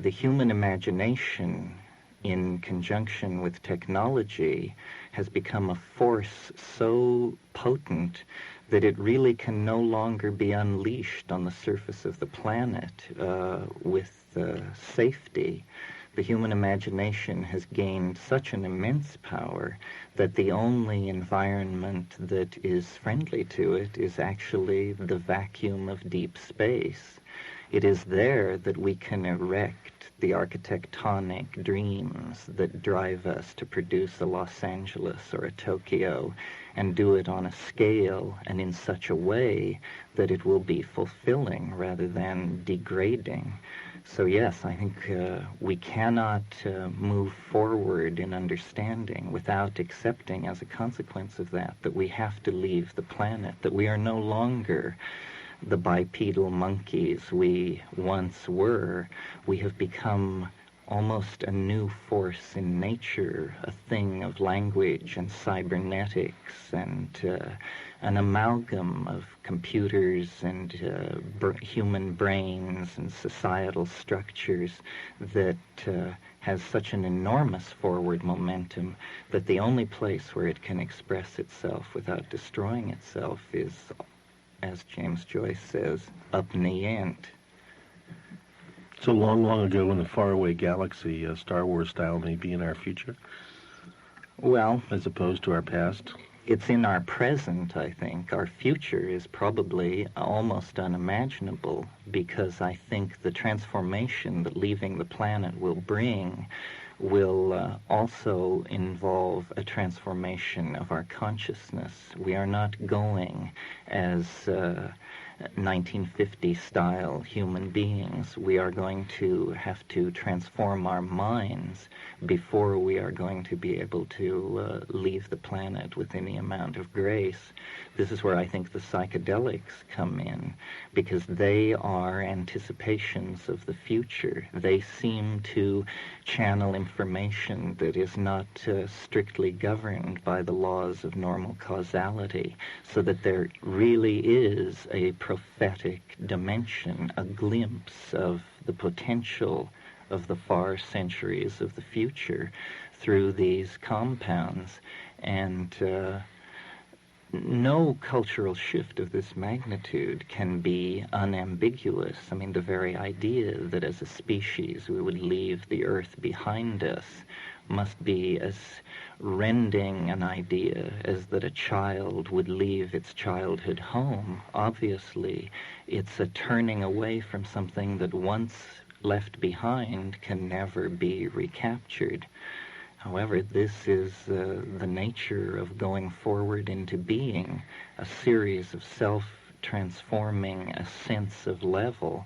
the human imagination, in conjunction with technology, has become a force so potent that it really can no longer be unleashed on the surface of the planet with safety. The human imagination has gained such an immense power that the only environment that is friendly to it is actually the vacuum of deep space. It is there that we can erect the architectonic dreams that drive us to produce a Los Angeles or a Tokyo, and do it on a scale and in such a way that it will be fulfilling rather than degrading. So yes, I think we cannot move forward in understanding without accepting as a consequence of that we have to leave the planet, that we are no longer the bipedal monkeys we once were. We have become almost a new force in nature, a thing of language and cybernetics and an amalgam of computers and human brains and societal structures that has such an enormous forward momentum that the only place where it can express itself without destroying itself is, as James Joyce says, up in the ant. So long, long ago in a faraway galaxy, Star Wars style may be in our future? Well, as opposed to our past? It's in our present, I think. Our future is probably almost unimaginable, because I think the transformation that leaving the planet will bring will also involve a transformation of our consciousness. We are not going as 1950-style human beings. We are going to have to transform our minds before we are going to be able to leave the planet with any amount of grace. This is where I think the psychedelics come in, because they are anticipations of the future. They seem to channel information that is not strictly governed by the laws of normal causality, so that there really is a prophetic dimension, a glimpse of the potential of the far centuries of the future through these compounds. And no cultural shift of this magnitude can be unambiguous. I mean, the very idea that as a species we would leave the earth behind us must be as rending an idea as that a child would leave its childhood home. Obviously, it's a turning away from something that once left behind can never be recaptured. However, this is the nature of going forward into being, a series of self-transforming ascents of level,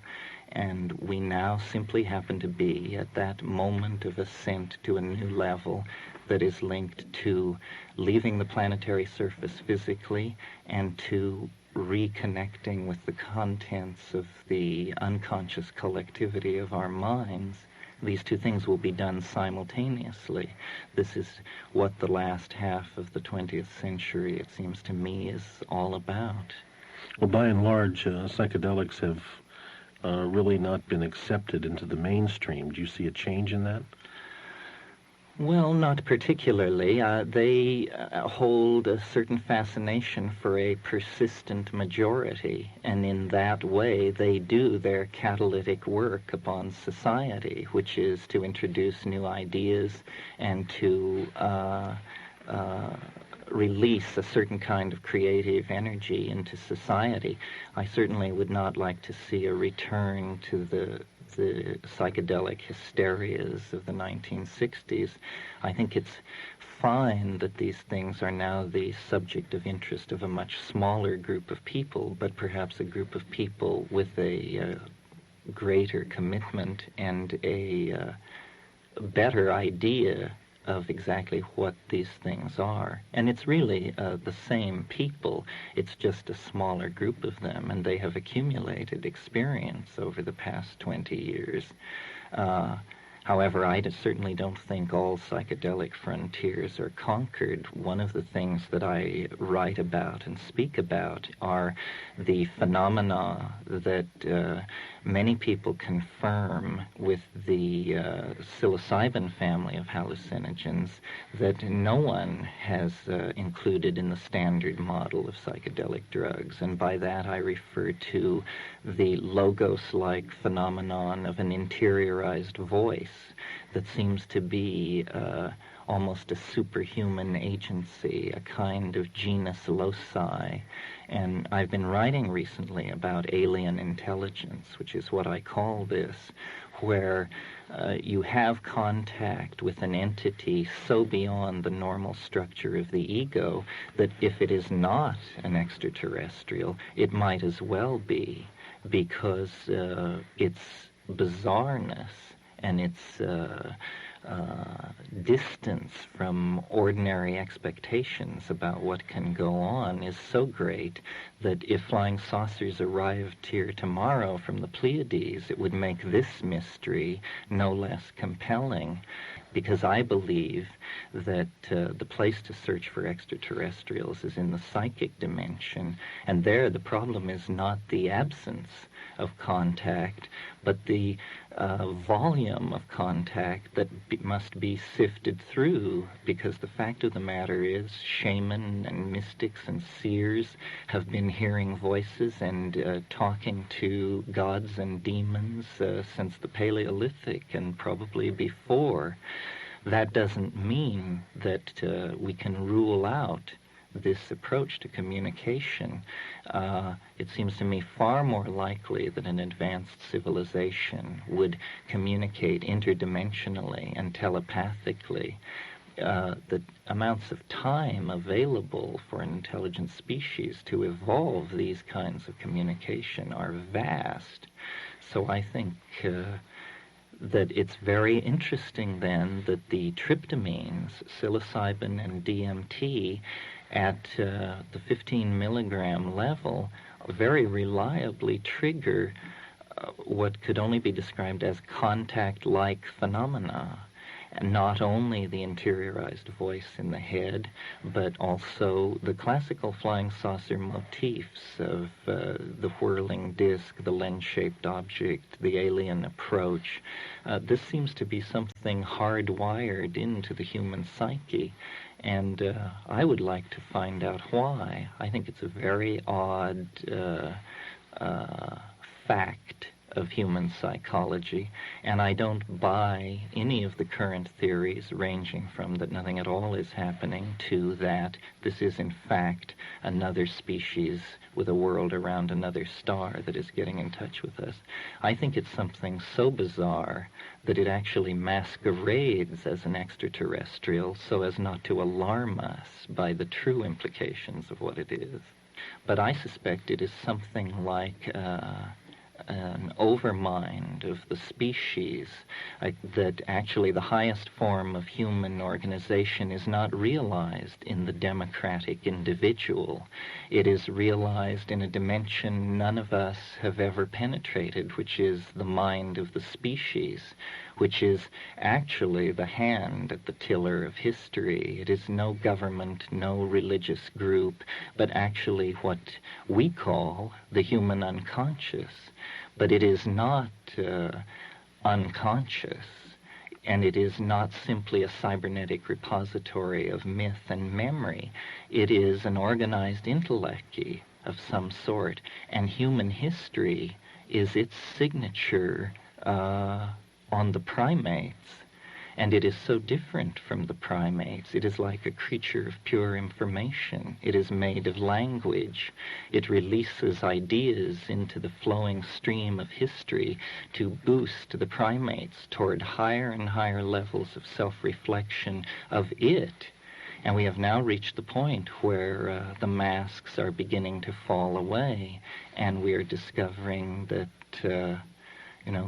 and we now simply happen to be at that moment of ascent to a new level that is linked to leaving the planetary surface physically and to reconnecting with the contents of the unconscious collectivity of our minds. These two things will be done simultaneously. This is what the last half of the 20th century, it seems to me, is all about. Well, by and large, psychedelics have really not been accepted into the mainstream. Do you see a change in that? Well, not particularly. They hold a certain fascination for a persistent majority, and in that way they do their catalytic work upon society, which is to introduce new ideas and to release a certain kind of creative energy into society. I certainly would not like to see a return to the psychedelic hysterias of the 1960s. I think it's fine that these things are now the subject of interest of a much smaller group of people, but perhaps a group of people with a greater commitment and a better idea of exactly what these things are. And it's really the same people. It's just a smaller group of them, and they have accumulated experience over the past 20 years. However, certainly don't think all psychedelic frontiers are conquered. One of the things that I write about and speak about are the phenomena that many people confirm with the psilocybin family of hallucinogens that no one has included in the standard model of psychedelic drugs. And by that I refer to the logos-like phenomenon of an interiorized voice that seems to be almost a superhuman agency, a kind of genus loci. And I've been writing recently about alien intelligence, which is what I call this, where you have contact with an entity so beyond the normal structure of the ego that if it is not an extraterrestrial, it might as well be, because its bizarreness and its distance from ordinary expectations about what can go on is so great that if flying saucers arrived here tomorrow from the Pleiades, it would make this mystery no less compelling, because I believe that the place to search for extraterrestrials is in the psychic dimension, and there the problem is not the absence of contact, but the volume of contact that must be sifted through, because the fact of the matter is shaman and mystics and seers have been hearing voices and talking to gods and demons since the Paleolithic and probably before. That doesn't mean that we can rule out this approach to communication. It seems to me far more likely that an advanced civilization would communicate interdimensionally and telepathically. The amounts of time available for an intelligent species to evolve these kinds of communication are vast. So I think that it's very interesting then that the tryptamines, psilocybin and DMT, at the 15 milligram level very reliably trigger what could only be described as contact-like phenomena. And not only the interiorized voice in the head, but also the classical flying saucer motifs of the whirling disc, the lens-shaped object, the alien approach. This seems to be something hardwired into the human psyche, and I would like to find out why. I think it's a very odd fact of human psychology, and I don't buy any of the current theories ranging from that nothing at all is happening to that this is in fact another species with a world around another star that is getting in touch with us. I think it's something so bizarre that it actually masquerades as an extraterrestrial so as not to alarm us by the true implications of what it is. But I suspect it is something like an overmind of the species, that actually the highest form of human organization is not realized in the democratic individual. It is realized in a dimension none of us have ever penetrated, which is the mind of the species, which is actually the hand at the tiller of history. It is no government, no religious group, but actually what we call the human unconscious. But it is not unconscious, and it is not simply a cybernetic repository of myth and memory. It is an organized intellect of some sort, and human history is its signature on the primates. And it is so different from the primates. It is like a creature of pure information. It is made of language. It releases ideas into the flowing stream of history to boost the primates toward higher and higher levels of self-reflection of it. And we have now reached the point where the masks are beginning to fall away, and we are discovering that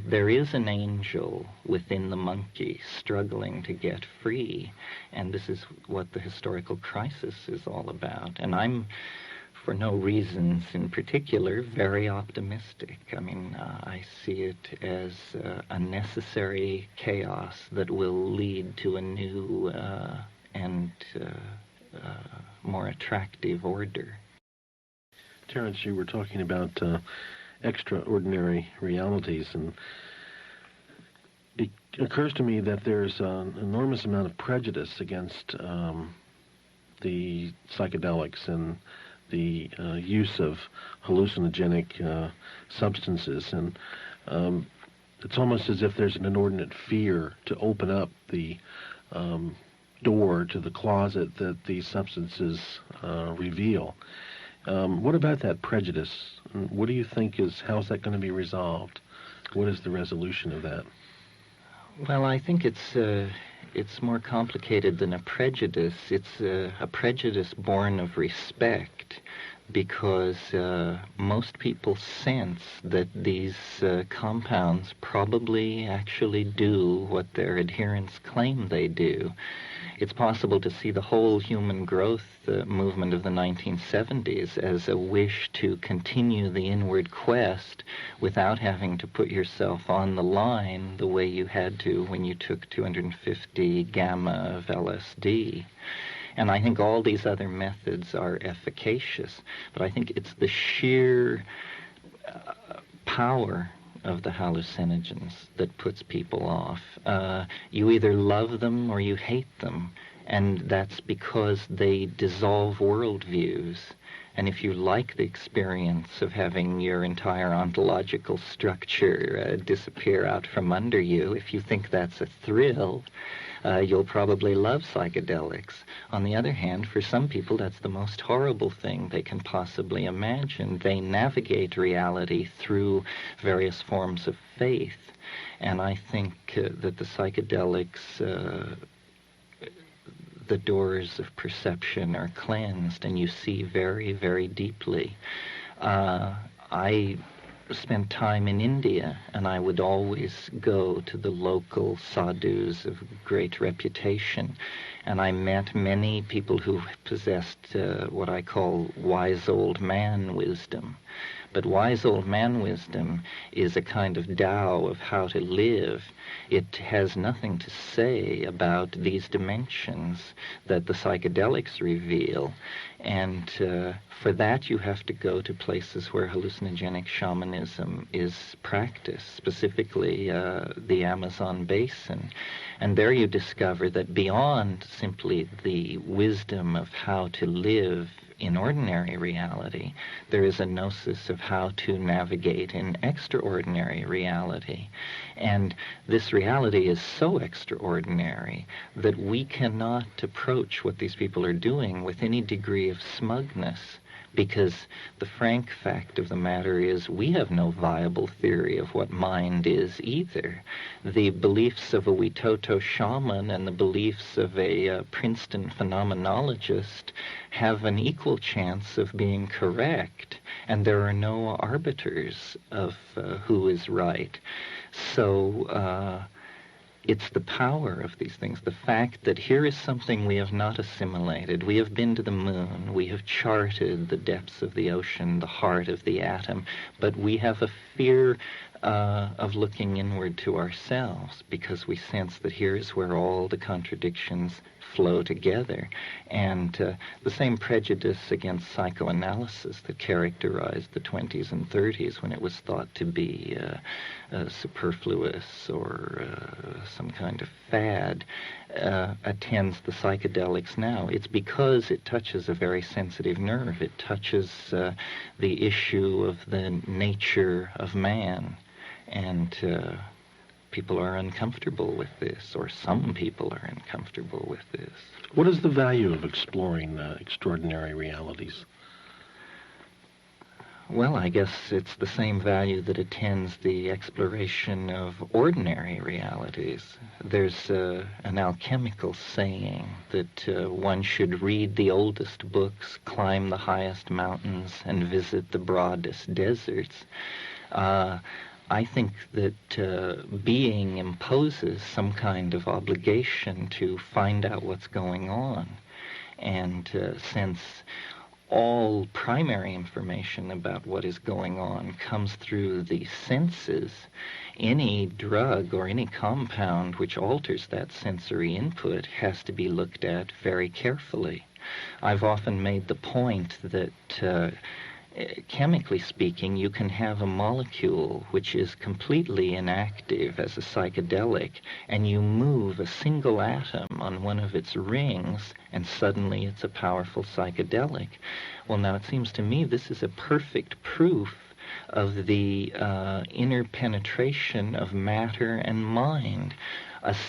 there is an angel within the monkey struggling to get free, and this is what the historical crisis is all about. And I'm for no reasons in particular, very optimistic. I mean, I see it as a necessary chaos that will lead to a new and more attractive order. Terence, you were talking about extraordinary realities, and it occurs to me that there's an enormous amount of prejudice against the psychedelics and the use of hallucinogenic substances, and it's almost as if there's an inordinate fear to open up the door to the closet that these substances reveal. What about that prejudice? What do you think how's that going to be resolved? What is the resolution of that? Well, I think it's more complicated than a prejudice. It's a prejudice born of respect, because most people sense that these compounds probably actually do what their adherents claim they do. It's possible to see the whole human growth movement of the 1970s as a wish to continue the inward quest without having to put yourself on the line the way you had to when you took 250 gamma of LSD. And I think all these other methods are efficacious, but I think it's the sheer power of the hallucinogens that puts people off. You either love them or you hate them, and that's because they dissolve worldviews. And if you like the experience of having your entire ontological structure disappear out from under you, if you think that's a thrill, you'll probably love psychedelics. On the other hand, for some people, that's the most horrible thing they can possibly imagine. They navigate reality through various forms of faith. And I think that the psychedelics, the doors of perception are cleansed, and you see very, very deeply. I spent time in India, and I would always go to the local sadhus of great reputation, and I met many people who possessed what I call wise old man wisdom. But wise old man wisdom is a kind of Tao of how to live. It has nothing to say about these dimensions that the psychedelics reveal. And for that, you have to go to places where hallucinogenic shamanism is practiced, specifically the Amazon basin. And there you discover that beyond simply the wisdom of how to live in ordinary reality, there is a gnosis of how to navigate in extraordinary reality. And this reality is so extraordinary that we cannot approach what these people are doing with any degree of smugness, because the frank fact of the matter is we have no viable theory of what mind is either. The beliefs of a Witoto shaman and the beliefs of a Princeton phenomenologist have an equal chance of being correct, and there are no arbiters of who is right. So it's the power of these things, the fact that here is something we have not assimilated. We have been to the moon, we have charted the depths of the ocean, the heart of the atom, but we have a fear of looking inward to ourselves, because we sense that here is where all the contradictions flow together. And the same prejudice against psychoanalysis that characterized the 20s and 30s, when it was thought to be superfluous or some kind of fad, attends the psychedelics now. It's because it touches a very sensitive nerve. It touches the issue of the nature of man. And people are uncomfortable with this, or some people are uncomfortable with this. What is the value of exploring extraordinary realities? Well, I guess it's the same value that attends the exploration of ordinary realities. There's an alchemical saying that one should read the oldest books, climb the highest mountains, and visit the broadest deserts. I think that being imposes some kind of obligation to find out what's going on. And since all primary information about what is going on comes through the senses, any drug or any compound which alters that sensory input has to be looked at very carefully. I've often made the point that chemically speaking, you can have a molecule which is completely inactive as a psychedelic, and you move a single atom on one of its rings, and suddenly it's a powerful psychedelic. Well, now it seems to me this is a perfect proof of the interpenetration of matter and mind.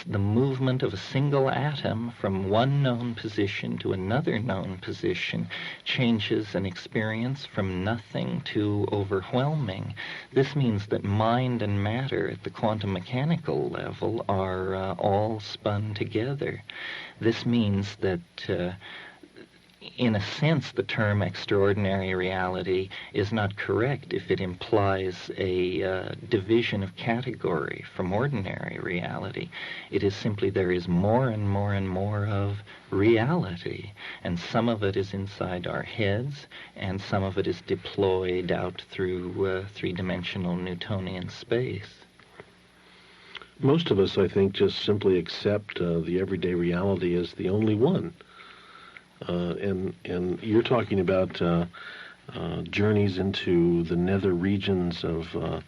The movement of a single atom from one known position to another known position changes an experience from nothing to overwhelming. This means that mind and matter at the quantum mechanical level are all spun together. This means that in a sense, the term extraordinary reality is not correct if it implies a division of category from ordinary reality. It is simply there is more and more and more of reality, and some of it is inside our heads, and some of it is deployed out through three-dimensional Newtonian space. Most of us, I think, just simply accept the everyday reality as the only one. And you're talking about journeys into the nether regions of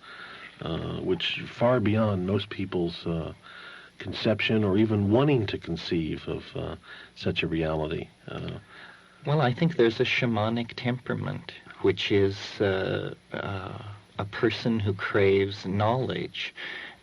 which far beyond most people's conception or even wanting to conceive of such a reality. Well, I think there's a shamanic temperament, which is a person who craves knowledge.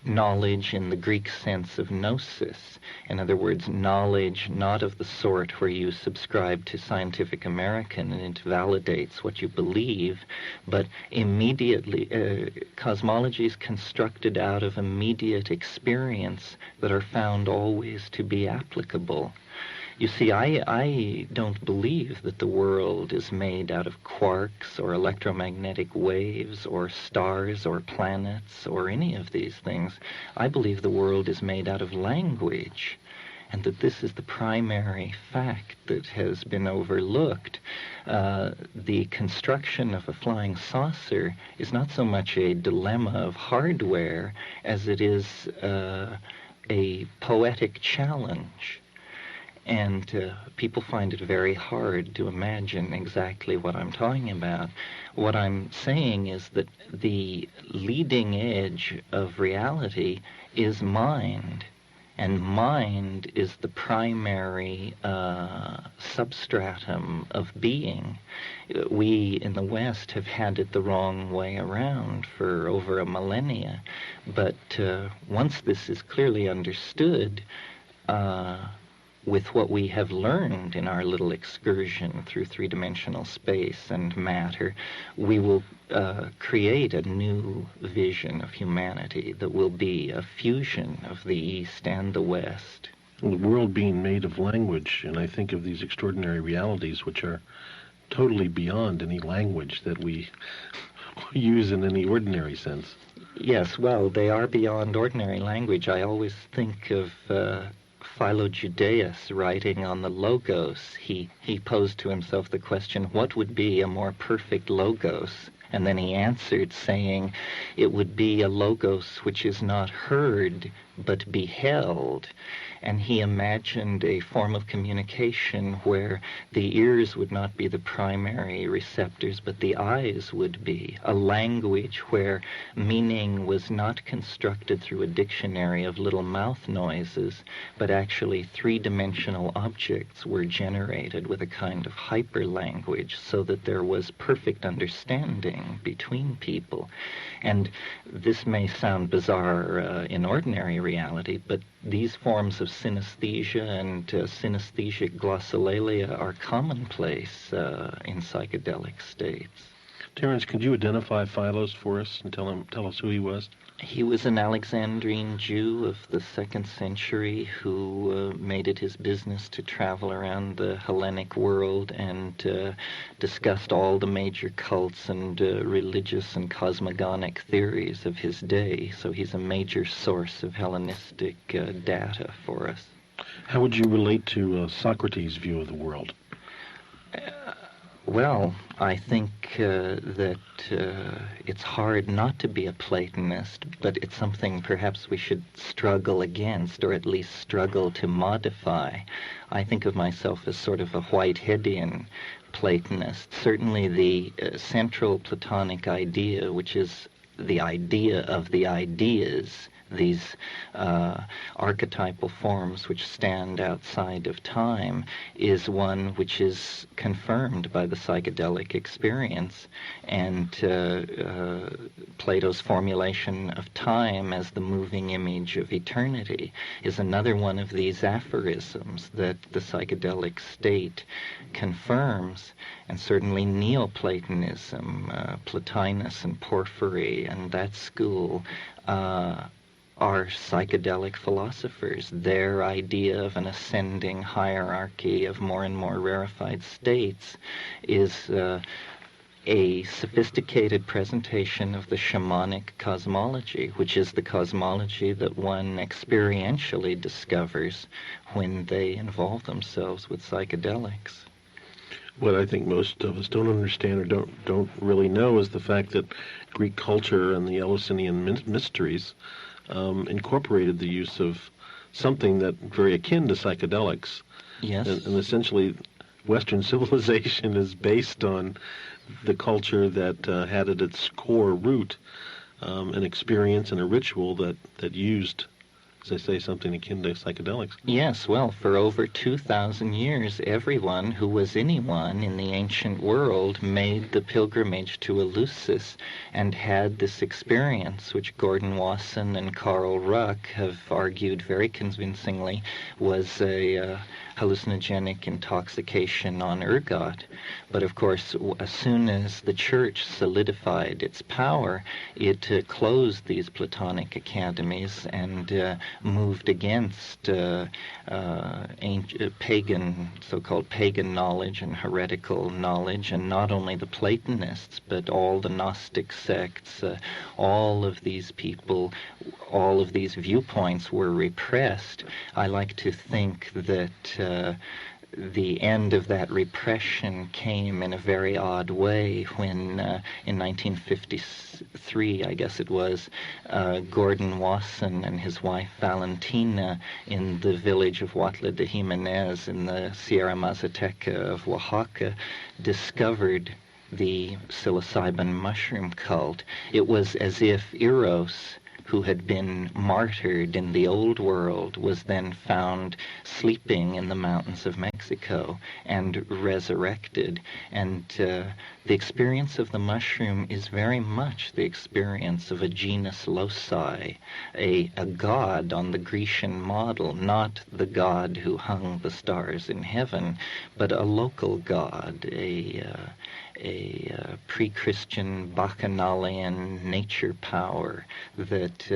Knowledge in the Greek sense of gnosis. In other words, knowledge not of the sort where you subscribe to Scientific American and it validates what you believe, but immediately, cosmology is constructed out of immediate experience that are found always to be applicable. You see, I don't believe that the world is made out of quarks or electromagnetic waves or stars or planets or any of these things. I believe the world is made out of language, and that this is the primary fact that has been overlooked. The construction of a flying saucer is not so much a dilemma of hardware as it is a poetic challenge. And people find it very hard to imagine exactly what I'm talking about. What I'm saying is that the leading edge of reality is mind, and mind is the primary substratum of being. We in the West have had it the wrong way around for over a millennia, but once this is clearly understood, with what we have learned in our little excursion through three-dimensional space and matter, we will create a new vision of humanity that will be a fusion of the East and the West. The world being made of language, and I think of these extraordinary realities which are totally beyond any language that we use in any ordinary sense. Yes, well, they are beyond ordinary language. I always think of Philo Judaeus writing on the Logos. He posed to himself the question, what would be a more perfect Logos? And then he answered saying, it would be a Logos which is not heard but beheld. And he imagined a form of communication where the ears would not be the primary receptors, but the eyes would be. A language where meaning was not constructed through a dictionary of little mouth noises, but actually three-dimensional objects were generated with a kind of hyperlanguage so that there was perfect understanding between people. And this may sound bizarre in ordinary reality, but these forms of synesthesia and synesthesic glossolalia are commonplace in psychedelic states. Terence, could you identify Philos for us and tell us who he was? He was an Alexandrine Jew of the 2nd century who made it his business to travel around the Hellenic world and discussed all the major cults and religious and cosmogonic theories of his day. So he's a major source of Hellenistic data for us. How would you relate to Socrates' view of the world? Well, I think that it's hard not to be a Platonist, but it's something perhaps we should struggle against, or at least struggle to modify. I think of myself as sort of a Whiteheadian Platonist. Certainly the central Platonic idea, which is the idea of the ideas, these archetypal forms which stand outside of time, is one which is confirmed by the psychedelic experience. And Plato's formulation of time as the moving image of eternity is another one of these aphorisms that the psychedelic state confirms. And certainly Neoplatonism, Plotinus and Porphyry and that school, are psychedelic philosophers. Their idea of an ascending hierarchy of more and more rarefied states is a sophisticated presentation of the shamanic cosmology, which is the cosmology that one experientially discovers when they involve themselves with psychedelics. What I think most of us don't understand or don't really know is the fact that Greek culture and the Eleusinian mysteries incorporated the use of something that very akin to psychedelics. Yes. And essentially, Western civilization is based on the culture that had at its core root an experience and a ritual that used, as I say, something akin to psychedelics. Yes, well, for over 2,000 years, everyone who was anyone in the ancient world made the pilgrimage to Eleusis and had this experience, which Gordon Wasson and Carl Ruck have argued very convincingly was a hallucinogenic intoxication on ergot. But of course, as soon as the church solidified its power, it closed these Platonic academies and moved against pagan, so-called pagan knowledge and heretical knowledge, and not only the Platonists, but all the Gnostic sects, all of these people, all of these viewpoints were repressed. I like to think that the end of that repression came in a very odd way when in 1953, I guess it was, Gordon Wasson and his wife Valentina in the village of Huatla de Jimenez in the Sierra Mazateca of Oaxaca discovered the psilocybin mushroom cult. It was as if Eros, who had been martyred in the old world, was then found sleeping in the mountains of Mexico and resurrected. And the experience of the mushroom is very much the experience of a genus loci, a god on the Grecian model, not the god who hung the stars in heaven, but a local god, a pre-Christian bacchanalian nature power that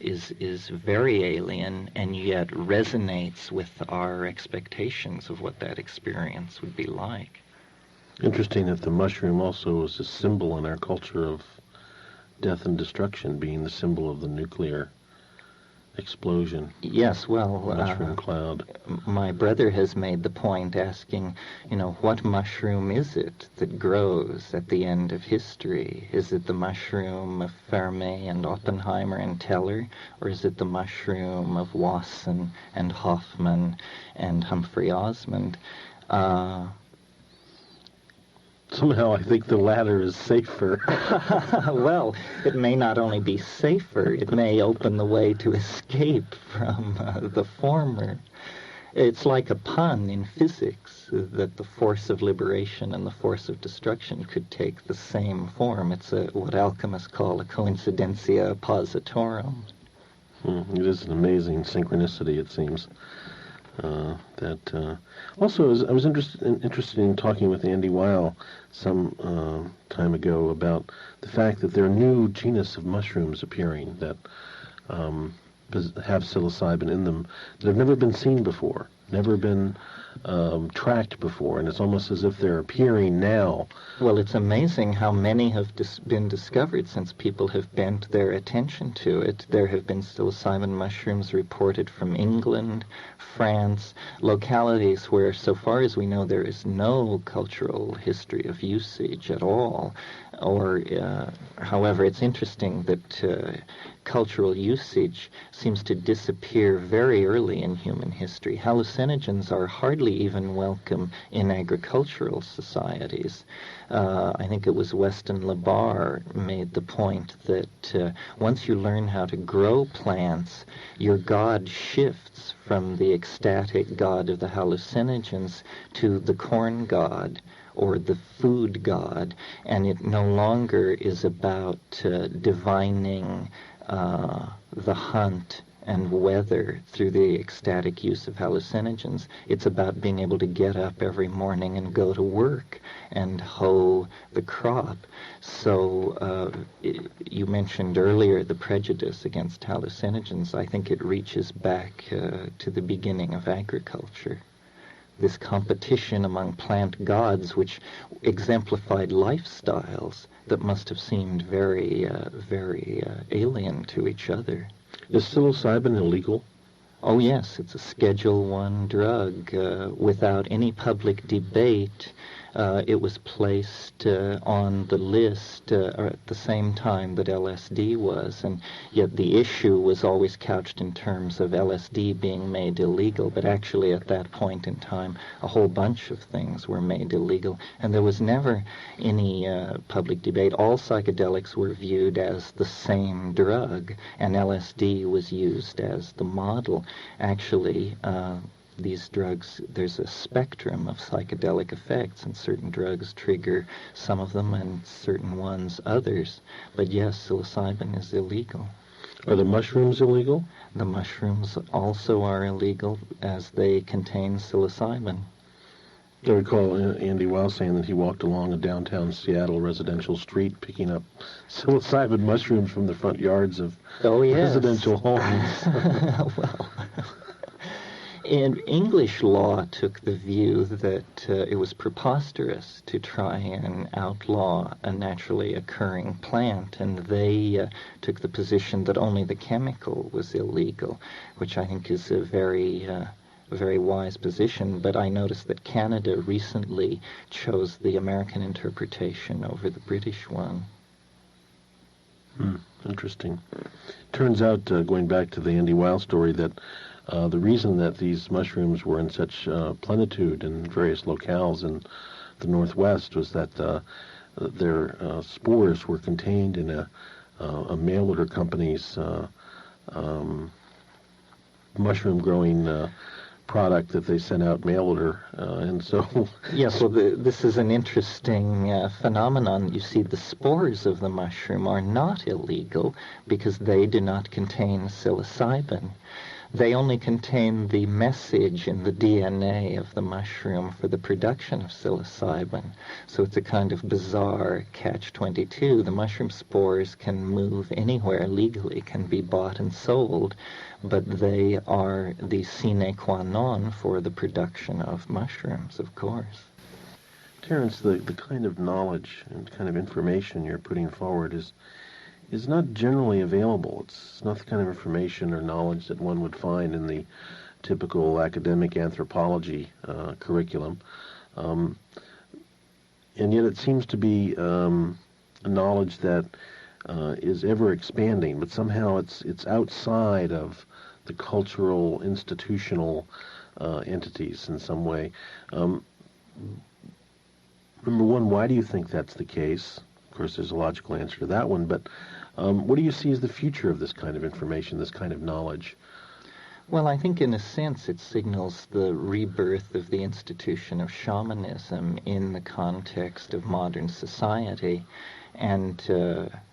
is very alien and yet resonates with our expectations of what that experience would be like. Interesting that the mushroom also is a symbol in our culture of death and destruction, being the symbol of the nuclear explosion. Yes, well, mushroom cloud. My brother has made the point asking, what mushroom is it that grows at the end of history? Is it the mushroom of Fermi and Oppenheimer and Teller, or is it the mushroom of Wasson and Hoffman and Humphrey Osmond? Somehow I think the latter is safer. Well, it may not only be safer, it may open the way to escape from the former. It's like a pun in physics, that the force of liberation and the force of destruction could take the same form. It's what alchemists call a coincidentia positorum. It is an amazing synchronicity, it seems. Also, I was interested in talking with Andy Weil some time ago about the fact that there are new genus of mushrooms appearing that have psilocybin in them that have never been seen before, never been tracked before, and it's almost as if they're appearing now. Well, it's amazing how many have been discovered since people have bent their attention to it. There have been psilocybin mushrooms reported from England, France, localities where, so far as we know, there is no cultural history of usage at all. However, it's interesting that cultural usage seems to disappear very early in human history. Hallucinogens are hardly even welcome in agricultural societies. I think it was Weston LeBar made the point that once you learn how to grow plants, your god shifts from the ecstatic god of the hallucinogens to the corn god, or the food god, and it no longer is about divining the hunt and weather through the ecstatic use of hallucinogens. It's about being able to get up every morning and go to work and hoe the crop. So you mentioned earlier the prejudice against hallucinogens. I think it reaches back to the beginning of agriculture. This competition among plant gods, which exemplified lifestyles that must have seemed very alien to each other. Is psilocybin illegal? Oh yes, it's a Schedule I drug without any public debate. It was placed on the list at the same time that LSD was, and yet the issue was always couched in terms of LSD being made illegal, but actually at that point in time a whole bunch of things were made illegal, and there was never any public debate. All psychedelics were viewed as the same drug, and LSD was used as the model. Actually, these drugs, there's a spectrum of psychedelic effects, and certain drugs trigger some of them and certain ones others. But yes, psilocybin is illegal. Are the mushrooms illegal? The mushrooms also are illegal as they contain psilocybin. I recall Andy Weil saying that he walked along a downtown Seattle residential street picking up psilocybin mushrooms from the front yards of residential homes. Well, and English law took the view that it was preposterous to try and outlaw a naturally occurring plant, and they took the position that only the chemical was illegal, which I think is a very wise position. But I noticed that Canada recently chose the American interpretation over the British one. Interesting. Turns out, going back to the Andy Weil story, that the reason that these mushrooms were in such plenitude in various locales in the Northwest was that their spores were contained in a mail order company's mushroom growing product that they sent out mail order, and so... Yes, well, this is an interesting phenomenon. You see, the spores of the mushroom are not illegal because they do not contain psilocybin. They only contain the message in the DNA of the mushroom for the production of psilocybin. So it's a kind of bizarre catch-22. The mushroom spores can move anywhere legally, can be bought and sold, but they are the sine qua non for the production of mushrooms, of course. Terence, the kind of knowledge and kind of information you're putting forward is not generally available. It's not the kind of information or knowledge that one would find in the typical academic anthropology curriculum. And yet it seems to be a knowledge that is ever expanding, but somehow it's outside of the cultural, institutional entities in some way. Number one, why do you think that's the case? Of course, there's a logical answer to that one, but what do you see as the future of this kind of information, this kind of knowledge? Well, I think in a sense it signals the rebirth of the institution of shamanism in the context of modern society. And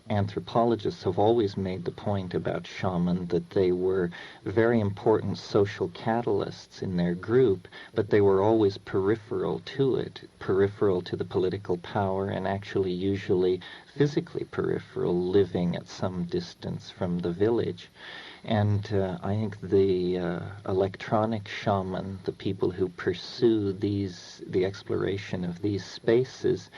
anthropologists have always made the point about shaman that they were very important social catalysts in their group, but they were always peripheral to it, peripheral to the political power, and actually usually physically peripheral, living at some distance from the village. And I think the electronic shaman, the people who pursue the exploration of these spaces,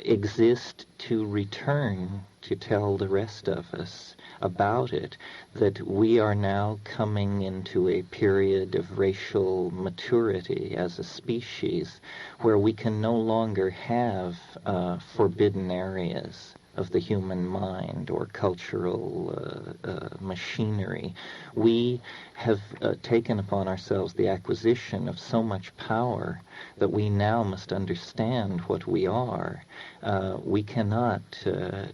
exist to return to tell the rest of us about it, that we are now coming into a period of racial maturity as a species where we can no longer have forbidden areas of the human mind or cultural machinery. We have taken upon ourselves the acquisition of so much power that we now must understand what we are. We cannot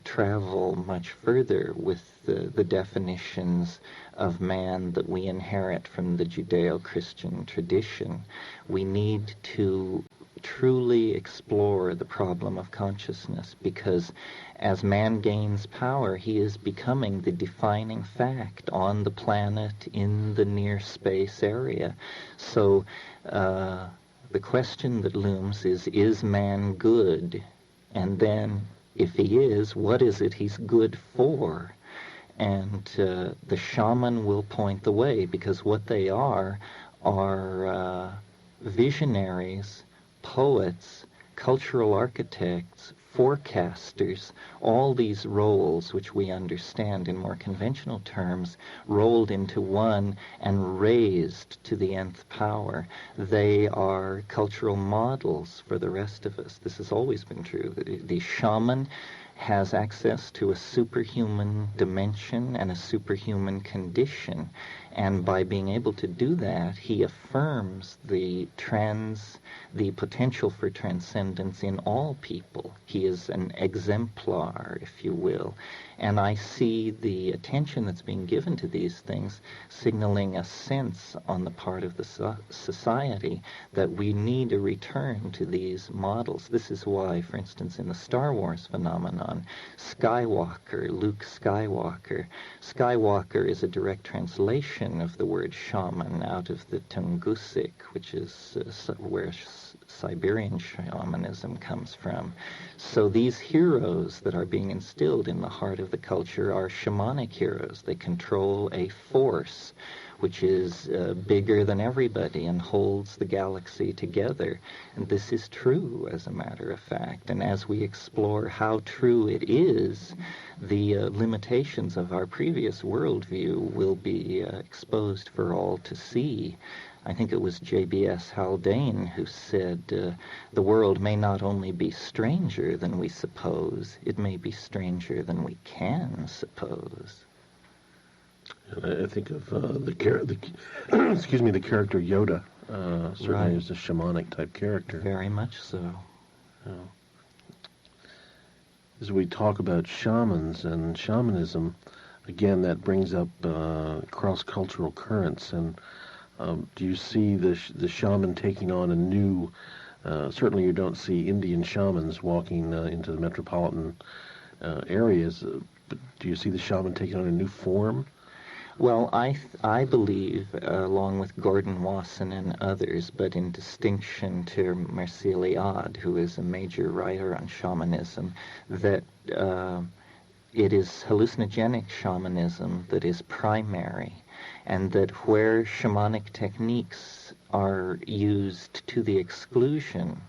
travel much further with the definitions of man that we inherit from the Judeo-Christian tradition. We need to truly explore the problem of consciousness, because as man gains power, he is becoming the defining fact on the planet in the near space area. So the question that looms is man good? And then, if he is, what is it he's good for? And the shaman will point the way, because what they are visionaries, poets, cultural architects, forecasters, all these roles which we understand in more conventional terms, rolled into one and raised to the nth power. They are cultural models for the rest of us. This has always been true. The shaman has access to a superhuman dimension and a superhuman condition. And by being able to do that, he affirms the potential for transcendence in all people. He is an exemplar, if you will. And I see the attention that's being given to these things signaling a sense on the part of the society that we need a return to these models. This is why, for instance, in the Star Wars phenomenon, Luke Skywalker is a direct translation of the word shaman out of the Tungusic, which is where Siberian shamanism comes from. So these heroes that are being instilled in the heart of the culture are shamanic heroes. They control a force which is bigger than everybody and holds the galaxy together. And this is true, as a matter of fact. And as we explore how true it is, the limitations of our previous worldview will be exposed for all to see. I think it was J.B.S. Haldane who said, the world may not only be stranger than we suppose, it may be stranger than we can suppose. And I think of the character Yoda, certainly Right. is a shamanic type character. Very much so. As we talk about shamans and shamanism, again, that brings up cross-cultural currents. And do you see the shaman taking on a new? Certainly, you don't see Indian shamans walking into the metropolitan areas. But do you see the shaman taking on a new form? Well, I believe, along with Gordon Wasson and others, but in distinction to Mircea Eliade, who is a major writer on shamanism, that it is hallucinogenic shamanism that is primary, and that where shamanic techniques are used to the exclusion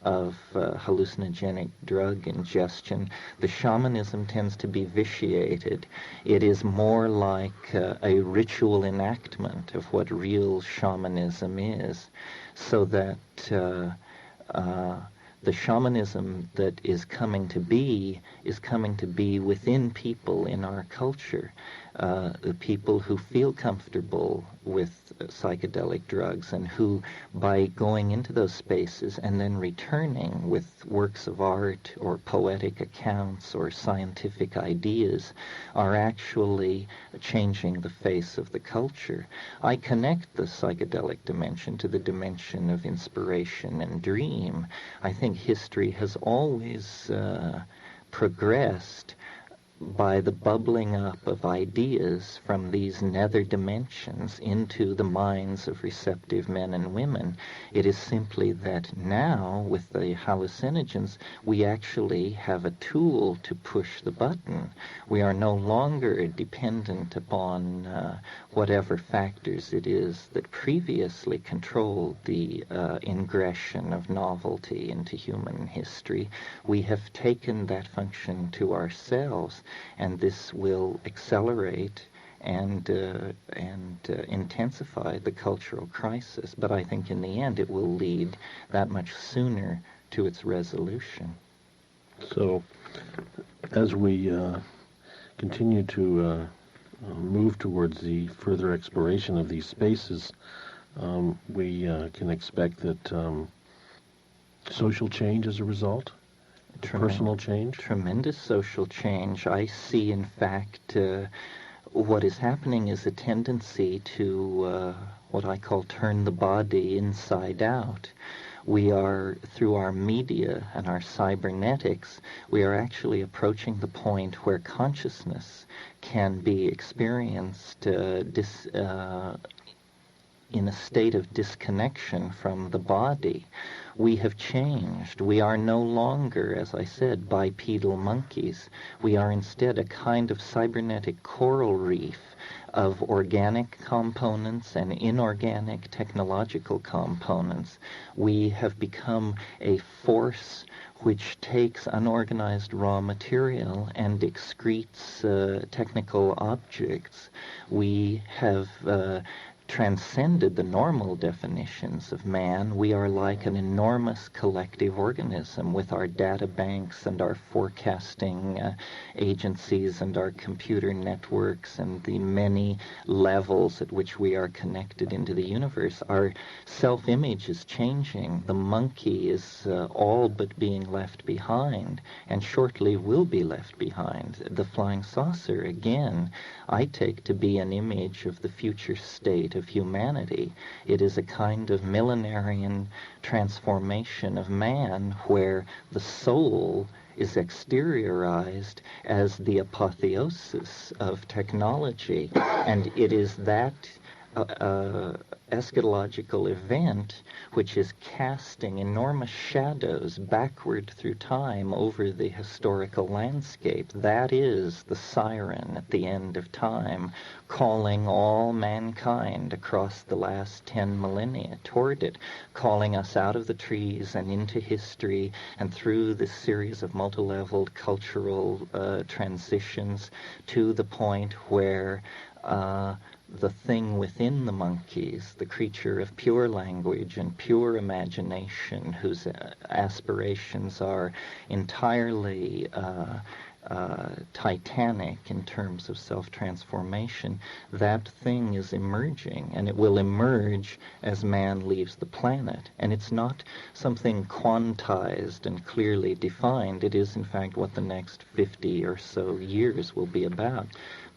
of hallucinogenic drug ingestion, the shamanism tends to be vitiated. It is more like a ritual enactment of what real shamanism is, so that the shamanism that is coming to be within people in our culture. The people who feel comfortable with psychedelic drugs and who, by going into those spaces and then returning with works of art or poetic accounts or scientific ideas, are actually changing the face of the culture. I connect the psychedelic dimension to the dimension of inspiration and dream. I think history has always progressed by the bubbling up of ideas from these nether dimensions into the minds of receptive men and women. It is simply that now, with the hallucinogens, we actually have a tool to push the button. We are no longer dependent upon whatever factors it is that previously controlled the ingression of novelty into human history. We have taken that function to ourselves, and this will accelerate and intensify the cultural crisis. But I think in the end it will lead that much sooner to its resolution. So, as we continue to move towards the further exploration of these spaces, we can expect that social change as a result, personal change? Tremendous social change. I see, in fact, what is happening is a tendency to what I call turn the body inside out. We are, through our media and our cybernetics, we are actually approaching the point where consciousness can be experienced in a state of disconnection from the body. We have changed. We are no longer, as I said, bipedal monkeys. We are instead a kind of cybernetic coral reef of organic components and inorganic technological components. We have become a force which takes unorganized raw material and excretes technical objects. We have transcended the normal definitions of man. We are like an enormous collective organism with our data banks and our forecasting agencies and our computer networks and the many levels at which we are connected into the universe. Our self-image is changing. The monkey is all but being left behind, and shortly will be left behind. The flying saucer, again, I take to be an image of the future state of humanity. It is a kind of millenarian transformation of man where the soul is exteriorized as the apotheosis of technology. And it is that eschatological event which is casting enormous shadows backward through time over the historical landscape. That is the siren at the end of time, calling all mankind across the last 10 millennia toward it, calling us out of the trees and into history and through this series of multi-leveled cultural transitions to the point where the thing within the monkeys, the creature of pure language and pure imagination, whose aspirations are entirely titanic in terms of self-transformation, that thing is emerging, and it will emerge as man leaves the planet. And it's not something quantized and clearly defined. It is, in fact, what the next 50 or so years will be about.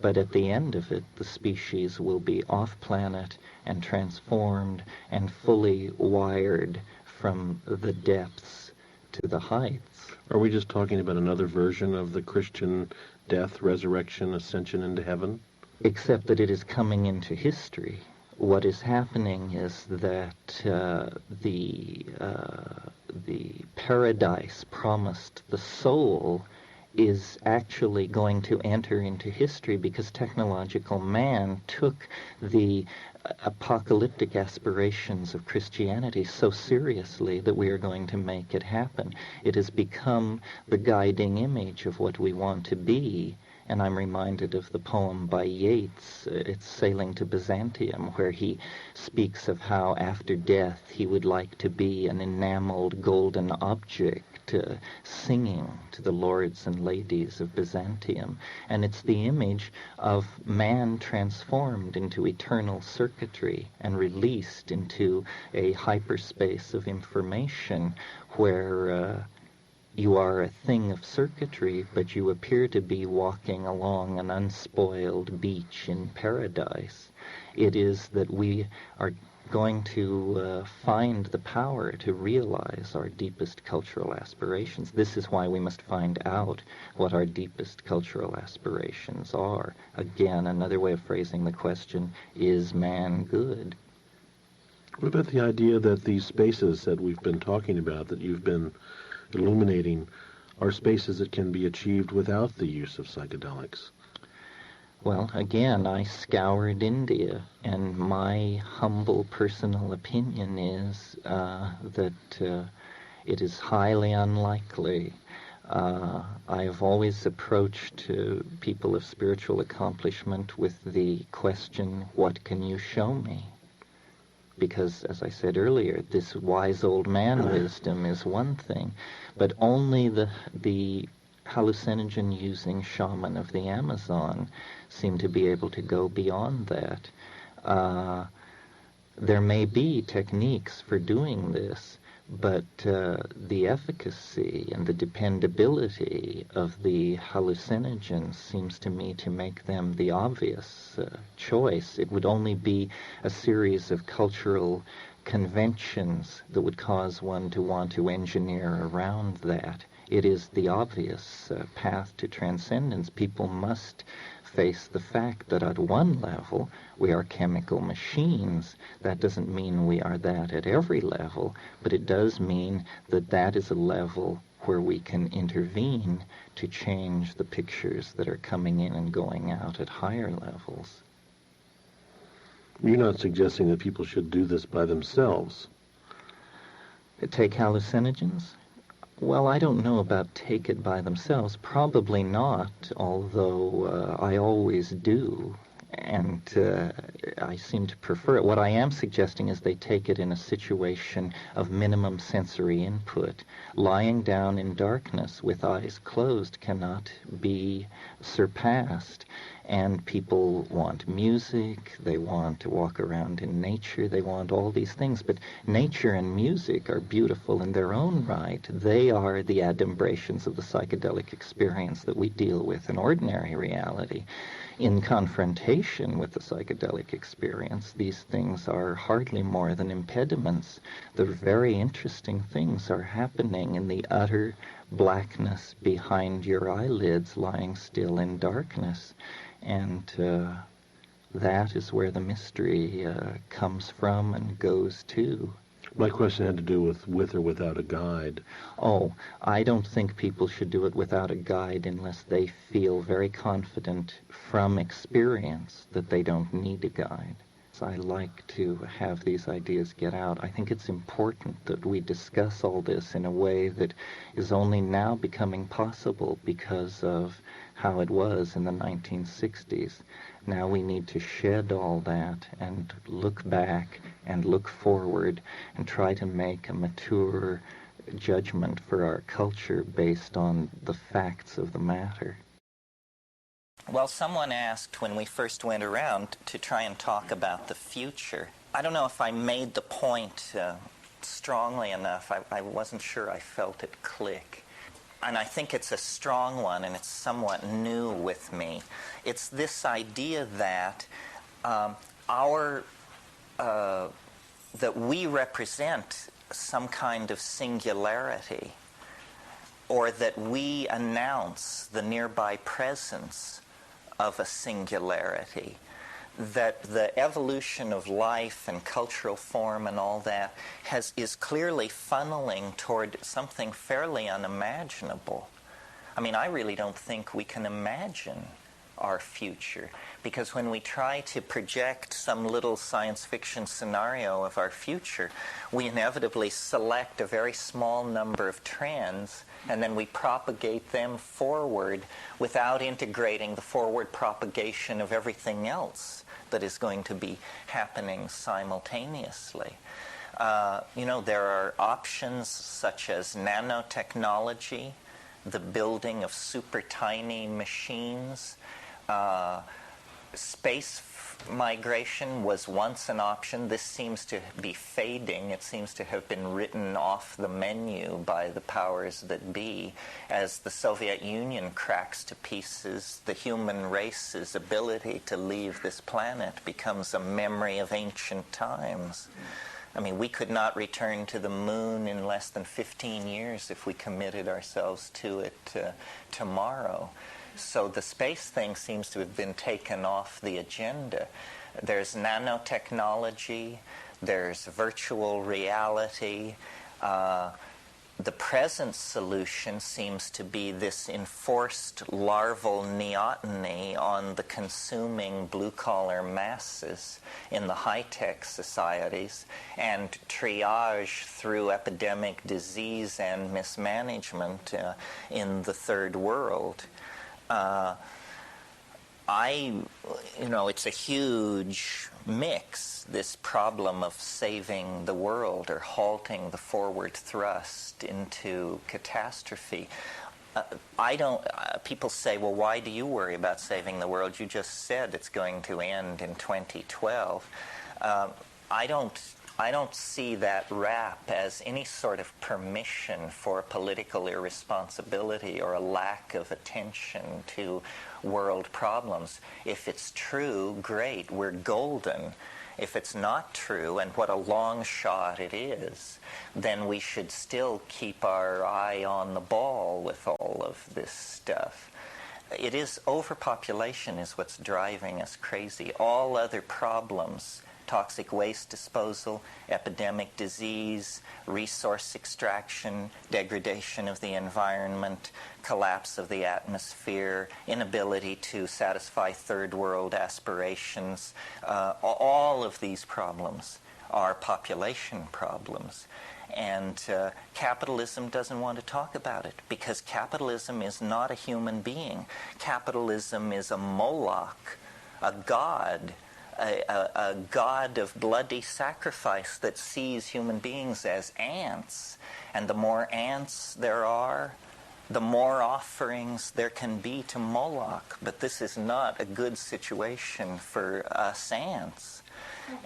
But at the end of it, the species will be off-planet and transformed and fully wired from the depths to the heights. Are we just talking about another version of the Christian death, resurrection, ascension into heaven? Except that it is coming into history. What is happening is that the paradise promised the soul is actually going to enter into history because technological man took the apocalyptic aspirations of Christianity so seriously that we are going to make it happen. It has become the guiding image of what we want to be. And I'm reminded of the poem by Yeats, it's Sailing to Byzantium, where he speaks of how after death he would like to be an enameled golden object singing to the lords and ladies of Byzantium. And it's the image of man transformed into eternal circuitry and released into a hyperspace of information where you are a thing of circuitry, but you appear to be walking along an unspoiled beach in paradise. It is that we are going to find the power to realize our deepest cultural aspirations. This is why we must find out what our deepest cultural aspirations are. Again, another way of phrasing the question, is man good? What about the idea that these spaces that we've been talking about, that you've been illuminating, are spaces that can be achieved without the use of psychedelics? Well, again, I scoured India, and my humble personal opinion is that it is highly unlikely. I've always approached people of spiritual accomplishment with the question, what can you show me? Because, as I said earlier, this wise old man wisdom is one thing, but only the hallucinogen-using shaman of the Amazon seem to be able to go beyond that. There may be techniques for doing this, but the efficacy and the dependability of the hallucinogens seems to me to make them the obvious choice. It would only be a series of cultural conventions that would cause one to want to engineer around that. It is the obvious path to transcendence. People must face the fact that at one level we are chemical machines. That doesn't mean we are that at every level, but it does mean that that is a level where we can intervene to change the pictures that are coming in and going out at higher levels. You're not suggesting that people should do this by themselves? Take hallucinogens? Well, I don't know about take it by themselves. Probably not, although I always do, and I seem to prefer it. What I am suggesting is they take it in a situation of minimum sensory input. Lying down in darkness with eyes closed cannot be surpassed. And people want music, they want to walk around in nature, they want all these things. But nature and music are beautiful in their own right. They are the adumbrations of the psychedelic experience that we deal with in ordinary reality. In confrontation with the psychedelic experience, these things are hardly more than impediments. The very interesting things are happening in the utter blackness behind your eyelids, lying still in darkness. And that is where the mystery comes from and goes to. My question had to do with or without a guide. Oh, I don't think people should do it without a guide unless they feel very confident from experience that they don't need a guide. So I like to have these ideas get out. I think it's important that we discuss all this in a way that is only now becoming possible because of how it was in the 1960s. Now we need to shed all that and look back and look forward and try to make a mature judgment for our culture based on the facts of the matter. Well, someone asked when we first went around to try and talk about the future. I don't know if I made the point strongly enough. I wasn't sure I felt it click. And I think it's a strong one, and it's somewhat new with me. It's this idea that that we represent some kind of singularity, or that we announce the nearby presence of a singularity, that the evolution of life and cultural form and all that is clearly funneling toward something fairly unimaginable. I mean, I really don't think we can imagine our future, because when we try to project some little science fiction scenario of our future, we inevitably select a very small number of trends, and then we propagate them forward without integrating the forward propagation of everything else that is going to be happening simultaneously. There are options such as nanotechnology, the building of super tiny machines, space migration was once an option. This seems to be fading. It seems to have been written off the menu by the powers that be. As the Soviet Union cracks to pieces, the human race's ability to leave this planet becomes a memory of ancient times. I mean, we could not return to the moon in less than 15 years if we committed ourselves to it tomorrow. So the space thing seems to have been taken off the agenda. There's nanotechnology, there's virtual reality. The present solution seems to be this enforced larval neoteny on the consuming blue-collar masses in the high-tech societies, and triage through epidemic disease and mismanagement in the third world. It's a huge mix, this problem of saving the world or halting the forward thrust into catastrophe. People say, well, why do you worry about saving the world? You just said it's going to end in 2012. I don't see that rap as any sort of permission for political irresponsibility or a lack of attention to world problems. If it's true, great, we're golden. If it's not true, and what a long shot it is, then we should still keep our eye on the ball with all of this stuff. It is overpopulation is what's driving us crazy. All other problems, toxic waste disposal, epidemic disease, resource extraction, degradation of the environment, collapse of the atmosphere, inability to satisfy third world aspirations, all of these problems are population problems. And capitalism doesn't want to talk about it because capitalism is not a human being. Capitalism is a Moloch, a god, a god of bloody sacrifice that sees human beings as ants. And the more ants there are, the more offerings there can be to Moloch. But this is not a good situation for us ants.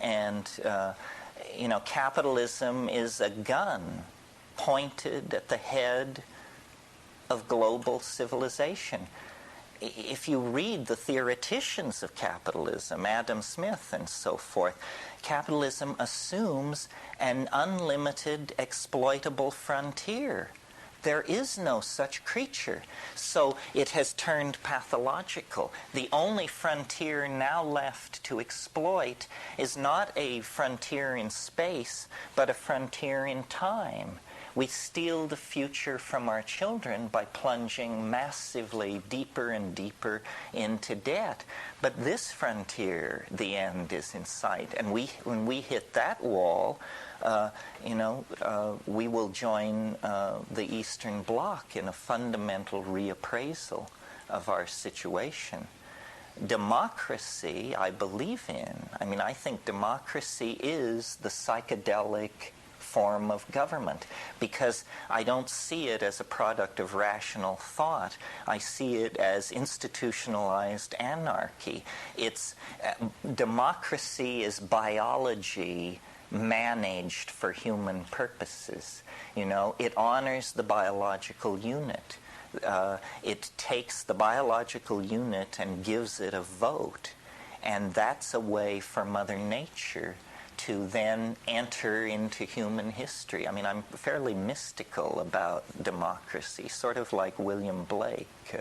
And, capitalism is a gun pointed at the head of global civilization. If you read the theoreticians of capitalism, Adam Smith and so forth, capitalism assumes an unlimited exploitable frontier. There is no such creature. So it has turned pathological. The only frontier now left to exploit is not a frontier in space, but a frontier in time. We steal the future from our children by plunging massively deeper and deeper into debt. But this frontier, the end is in sight. And when we hit that wall, we will join the Eastern Bloc in a fundamental reappraisal of our situation. Democracy, I believe in. I think democracy is the psychedelic form of government, because I don't see it as a product of rational thought. I see it as institutionalized anarchy. Democracy is biology managed for human purposes. It honors the biological unit. It takes the biological unit and gives it a vote. And that's a way for Mother Nature to then enter into human history. I'm fairly mystical about democracy, sort of like William Blake. So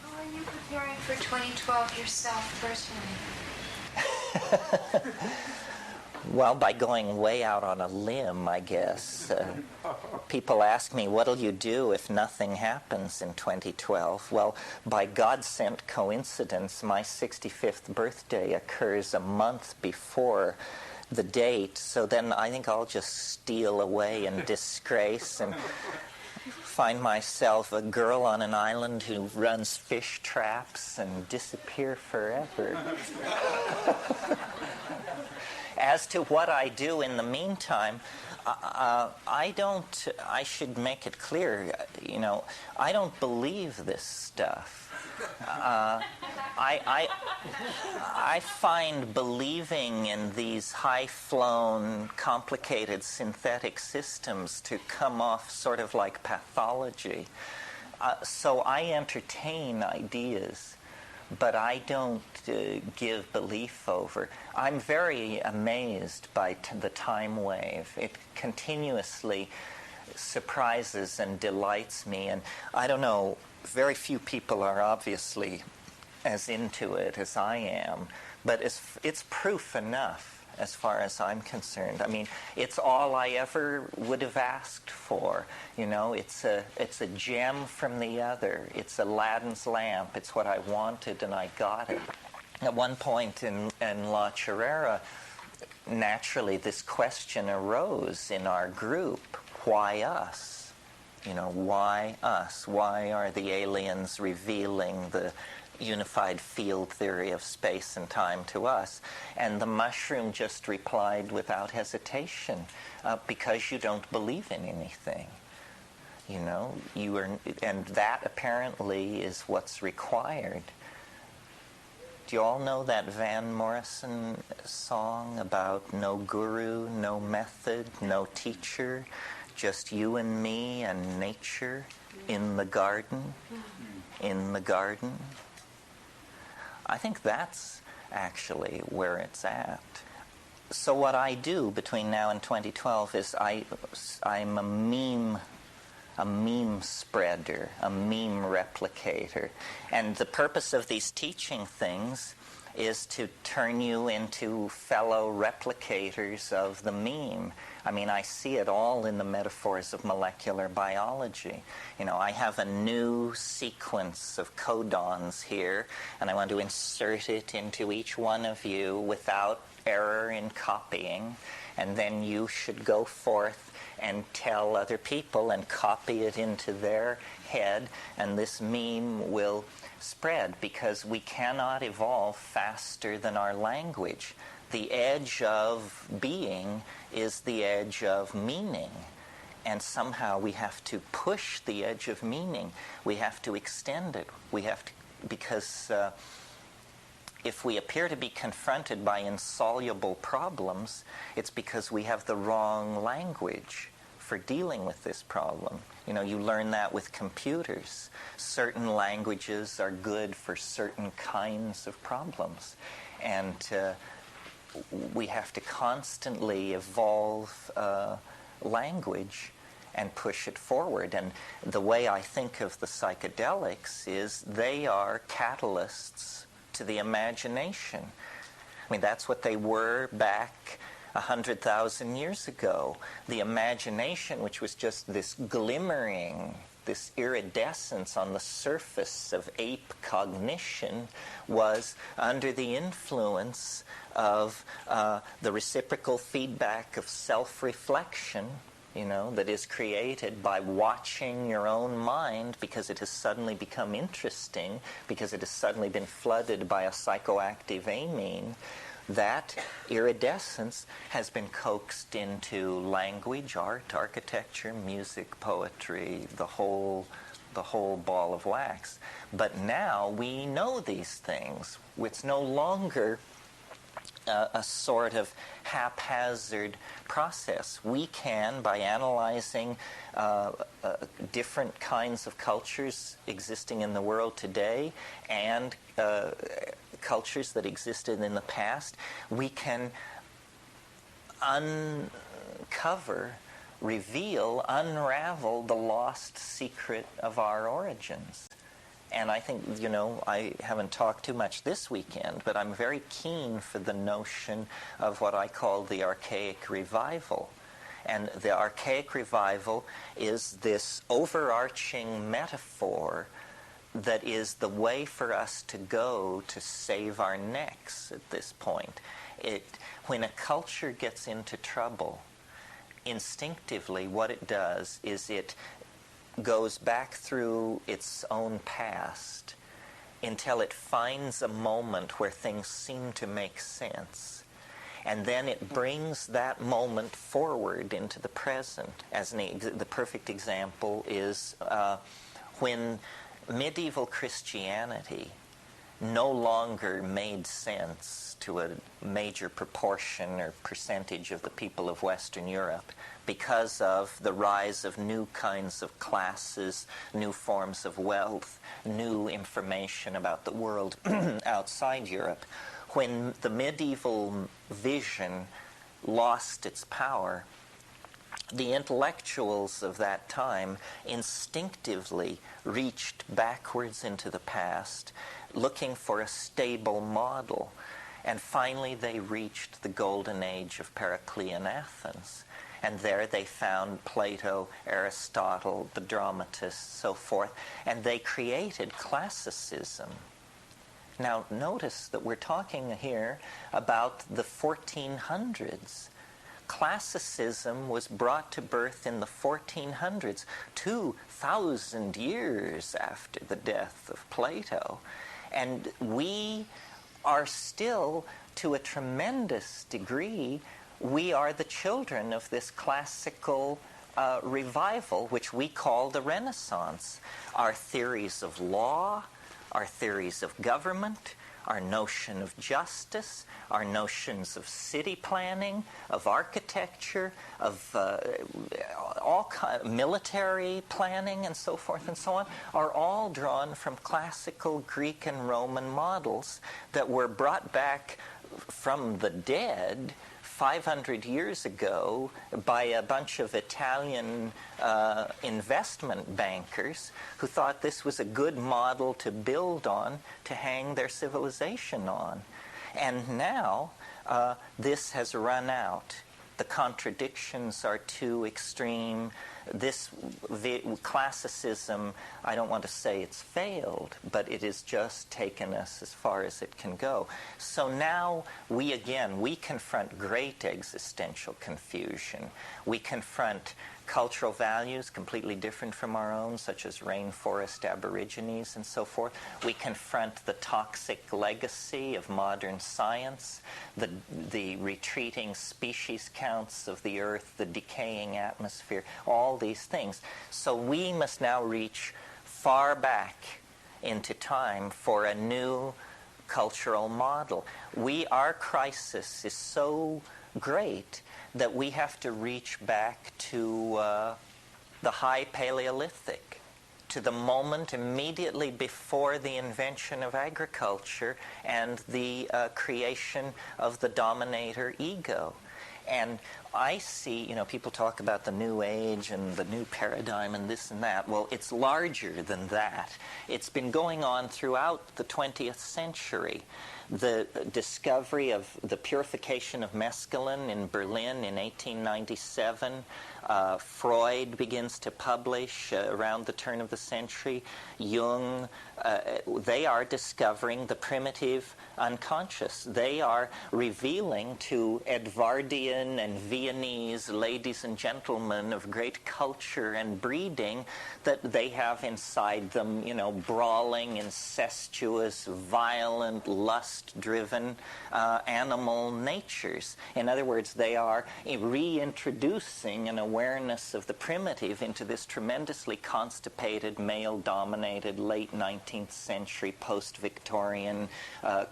how are you preparing for 2012 yourself personally? Well, by going way out on a limb, I guess. People ask me, what'll you do if nothing happens in 2012? Well, by God-sent coincidence, my 65th birthday occurs a month before the date, so then I think I'll just steal away in disgrace and find myself a girl on an island who runs fish traps and disappear forever. As to what I do in the meantime, I should make it clear, I don't believe this stuff. I find believing in these high-flown, complicated synthetic systems to come off sort of like pathology. So I entertain ideas, but I don't give belief over. I'm very amazed by the time wave. It continuously surprises and delights me, and I don't know, very few people are obviously as into it as I am, but it's proof enough as far as I'm concerned. I mean, it's all I ever would have asked for. You know, it's a gem from the other. It's Aladdin's lamp. It's what I wanted, and I got it. At one point in La Chirera, naturally this question arose in our group: why us? You know, why us? Why are the aliens revealing the unified field theory of space and time to us? And the mushroom just replied without hesitation, because you don't believe in anything. You know, and that apparently is what's required. Do you all know that Van Morrison song about no guru, no method, no teacher, just you and me and nature in the garden? In the garden? I think that's actually where it's at. So what I do between now and 2012 is I'm a meme spreader, a meme replicator. And the purpose of these teaching things is to turn you into fellow replicators of the meme. I mean, I see it all in the metaphors of molecular biology. You know, I have a new sequence of codons here, and I want to insert it into each one of you without error in copying, and then you should go forth and tell other people and copy it into their head, and this meme will spread, because we cannot evolve faster than our language. The edge of being is the edge of meaning, and somehow we have to push the edge of meaning. We have to extend it. We have to, because if we appear to be confronted by insoluble problems, it's because we have the wrong language for dealing with this problem. You know, you learn that with computers. Certain languages are good for certain kinds of problems. And we have to constantly evolve language and push it forward. And the way I think of the psychedelics is they are catalysts to the imagination. I mean, that's what they were back 100,000 years ago. The imagination, which was just this glimmering, this iridescence on the surface of ape cognition, was under the influence of the reciprocal feedback of self-reflection, you know, that is created by watching your own mind, because it has suddenly become interesting, because it has suddenly been flooded by a psychoactive amine. That iridescence has been coaxed into language, art, architecture, music, poetry, the whole ball of wax. But now we know these things. It's no longer a sort of haphazard process. We can, by analyzing different kinds of cultures existing in the world today and cultures that existed in the past, we can uncover, reveal, unravel the lost secret of our origins. And I think, you know, I haven't talked too much this weekend, but I'm very keen for the notion of what I call the archaic revival. And the archaic revival is this overarching metaphor that is the way for us to go to save our necks at this point. When a culture gets into trouble, instinctively what it does is it goes back through its own past until it finds a moment where things seem to make sense. And then it brings that moment forward into the present. The perfect example is when medieval Christianity no longer made sense to a major proportion or percentage of the people of Western Europe because of the rise of new kinds of classes, new forms of wealth, new information about the world outside Europe. When the medieval vision lost its power, the intellectuals of that time instinctively reached backwards into the past, looking for a stable model. And finally they reached the golden age of Periclean Athens. And there they found Plato, Aristotle, the dramatists, so forth, and they created classicism. Now notice that we're talking here about the 1400s. Classicism was brought to birth in the 1400s, 2,000 years after the death of Plato. And we are still, to a tremendous degree, we are the children of this classical revival, which we call the Renaissance. Our theories of law, our theories of government, our notion of justice, our notions of city planning, of architecture, of all military planning, and so forth and so on, are all drawn from classical Greek and Roman models that were brought back from the dead 500 years ago by a bunch of Italian investment bankers who thought this was a good model to build on, to hang their civilization on. And now this has run out. The contradictions are too extreme. This classicism, I don't want to say it's failed, but it has just taken us as far as it can go. So now we confront great existential confusion. We confront cultural values completely different from our own, such as rainforest aborigines and so forth. We confront the toxic legacy of modern science, the retreating species counts of the earth, the decaying atmosphere, all these things. So we must now reach far back into time for a new cultural model. Our crisis is so great that we have to reach back to the high Paleolithic, to the moment immediately before the invention of agriculture and the creation of the dominator ego. And I see, people talk about the new age and the new paradigm and this and that. Well, it's larger than that. It's been going on throughout the 20th century. The discovery of the purification of mescaline in Berlin in 1897. Freud begins to publish around the turn of the century. Jung, they are discovering the primitive unconscious. They are revealing to Edvardian and Viennese ladies and gentlemen of great culture and breeding that they have inside them, brawling, incestuous, violent, lust-driven animal natures. In other words, they are reintroducing an awareness of the primitive into this tremendously constipated, male-dominated, late 19th century, post-Victorian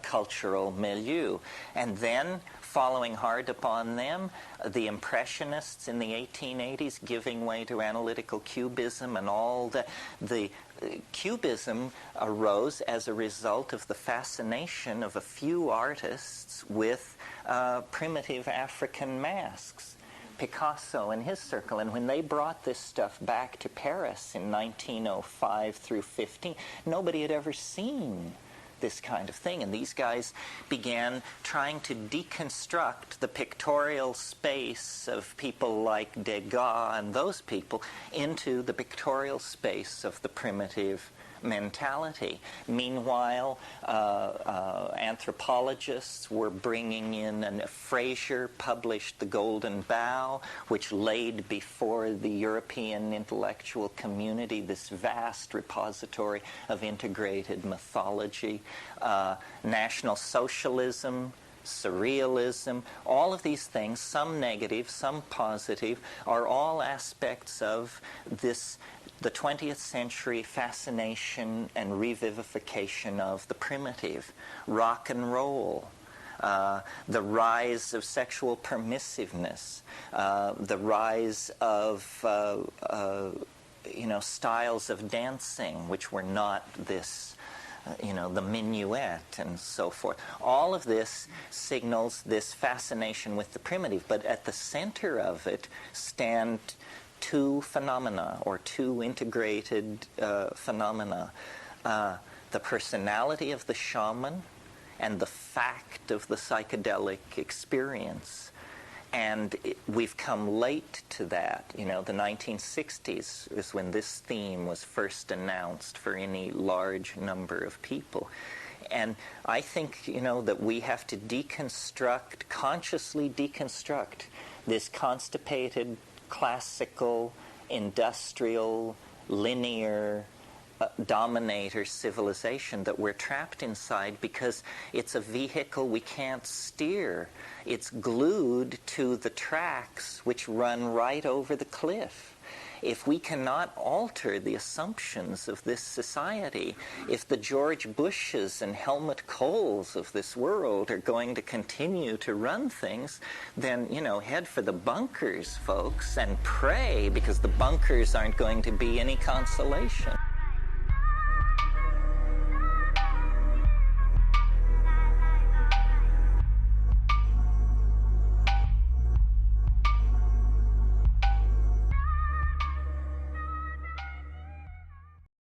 cultural milieu. And then, following hard upon them, the Impressionists in the 1880s giving way to analytical cubism, and all the cubism arose as a result of the fascination of a few artists with primitive African masks. Picasso and his circle, and when they brought this stuff back to Paris in 1905 through 15, nobody had ever seen this kind of thing, and these guys began trying to deconstruct the pictorial space of people like Degas and those people into the pictorial space of the primitive mentality. Meanwhile, anthropologists were bringing in, and Fraser published The Golden Bough, which laid before the European intellectual community this vast repository of integrated mythology. National Socialism, Surrealism, all of these things, some negative, some positive, are all aspects of this the 20th century fascination and revivification of the primitive, rock and roll, the rise of sexual permissiveness, the rise of styles of dancing which were not this, the minuet and so forth. All of this signals this fascination with the primitive, but at the center of it stand two phenomena, or two integrated phenomena. The personality of the shaman and the fact of the psychedelic experience. And we've come late to that. The 1960s is when this theme was first announced for any large number of people. And I think, that we have to consciously deconstruct this constipated, classical, industrial, linear, dominator civilization that we're trapped inside, because it's a vehicle we can't steer. It's glued to the tracks which run right over the cliff. If we cannot alter the assumptions of this society, if the George Bushes and Helmut Kohls of this world are going to continue to run things, then, head for the bunkers, folks, and pray, because the bunkers aren't going to be any consolation.